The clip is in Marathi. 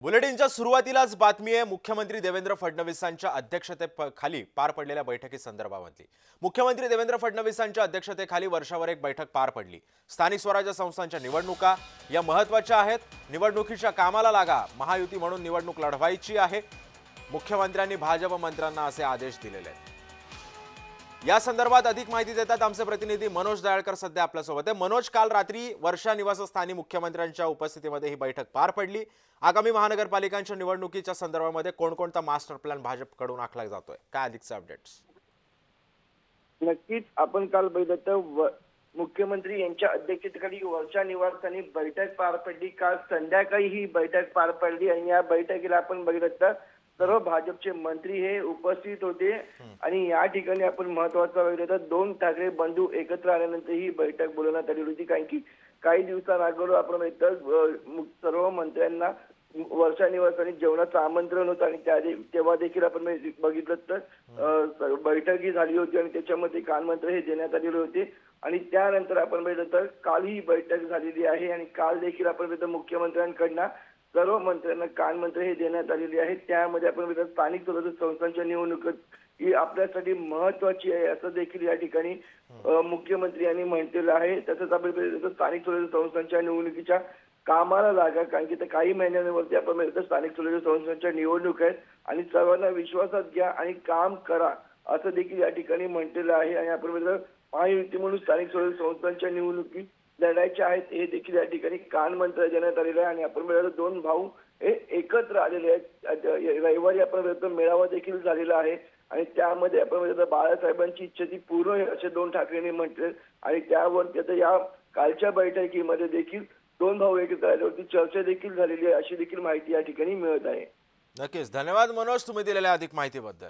बुलेटिनच्या सुरुवातीलाच बातमी आहे मुख्यमंत्री देवेंद्र फडणवीसांच्या अध्यक्षतेखाली पार पडलेल्या बैठकीसंदर्भातली। मुख्यमंत्री देवेंद्र फडणवीसांच्या अध्यक्षतेखाली वर्षावर एक बैठक पार पडली। स्थानिक स्वराज्य संस्थांच्या निवडणुका या महत्त्वाच्या आहेत। निवडणुकीच्या कामाला लागा, महायुती म्हणून निवडणूक लढवायची आहे। मुख्यमंत्र्यांनी भाजप मंत्र्यांना असे आदेश दिलेले आहेत। या संदर्भात अधिक माहिती देतात आमचे प्रतिनिधी मनोज दयाळकर सध्या आपल्या सोबत आहे। मनोज, काल रात्री वर्षा निवासस्थानी मुख्यमंत्र्यांच्या उपस्थितीमध्ये ही बैठक पार पडली। आगामी महानगरपालिकांच्या निवडणुकीच्या संदर्भामध्ये कोणकोणता मास्टर प्लॅन भाजपकडून आखला जातोय, काय अधिकचे अपडेट्स? नक्कीच आपण काल बघितलं मुख्यमंत्री यांच्या अध्यक्षतेखाली वर्षा निवासस्थानी बैठक पार पडली। काल संध्याकाळी ही बैठक पार पडली आणि या बैठकीला आपण बघितलं तर सर्व भाजपचे मंत्री हे उपस्थित होते आणि या ठिकाणी आपण महत्वाचं बघितलं तर 2 ठाकरे बंधू एकत्र आल्यानंतर ही बैठक बोलवण्यात आली होती। कारण की काही दिवसांअगोदर आपण बघितलं सर्व मंत्र्यांना वर्षा निवासस्थानी जेवणाचं आमंत्रण होतं आणि तेव्हा देखील आपण बघितलं तर बैठक झाली होती आणि त्याच्यामध्ये कानमंत्र हे देण्यात आलेले होते आणि त्यानंतर आपण बघितलं तर काल ही बैठक झालेली आहे आणि काल देखील आपण बघितलं मुख्यमंत्र्यांकडनं सर्व मंत्र्यांना कानमंत्र हे देण्यात आलेले आहेत। त्यामध्ये आपण बघितलं स्थानिक स्वराज्य संस्थांच्या निवडणूक ही आपल्यासाठी महत्वाची आहे असं देखील या ठिकाणी मुख्यमंत्री यांनी म्हटलेलं आहे। तसंच आपण स्थानिक स्वराज्य संस्थांच्या निवडणुकीच्या कामाला लागा, कारण की काही महिन्यांवरती आपण बघितलं स्थानिक स्वराज्य संस्थांच्या निवडणूक आहेत आणि सर्वांना विश्वासात घ्या आणि काम करा असं देखील या ठिकाणी म्हटलेलं आहे। आणि आपण बघितलं महायुती म्हणून स्थानिक स्वराज्य संस्थांच्या निवडणुकी लढायच्या आहेत हे देखील या ठिकाणी कानमंत्र देण्यात आलेलं आहे। आणि आपण बघितलं 2 भाऊ हे एकत्र आलेले आहेत। रविवारी आपण बघितलं मेळावा देखील झालेला आहे आणि त्यामध्ये आपण बघितलं बाळासाहेबांची इच्छा ती पूर्ण आहे असे 2 ठाकरेंनी म्हटले आणि त्यावरती आता या कालच्या बैठकीमध्ये देखील 2 भाऊ एकत्र आल्यावरती चर्चा देखील झालेली आहे अशी देखील माहिती या ठिकाणी मिळत आहे। नक्कीच, धन्यवाद मनोज, तुम्ही दिलेल्या अधिक माहितीबद्दल।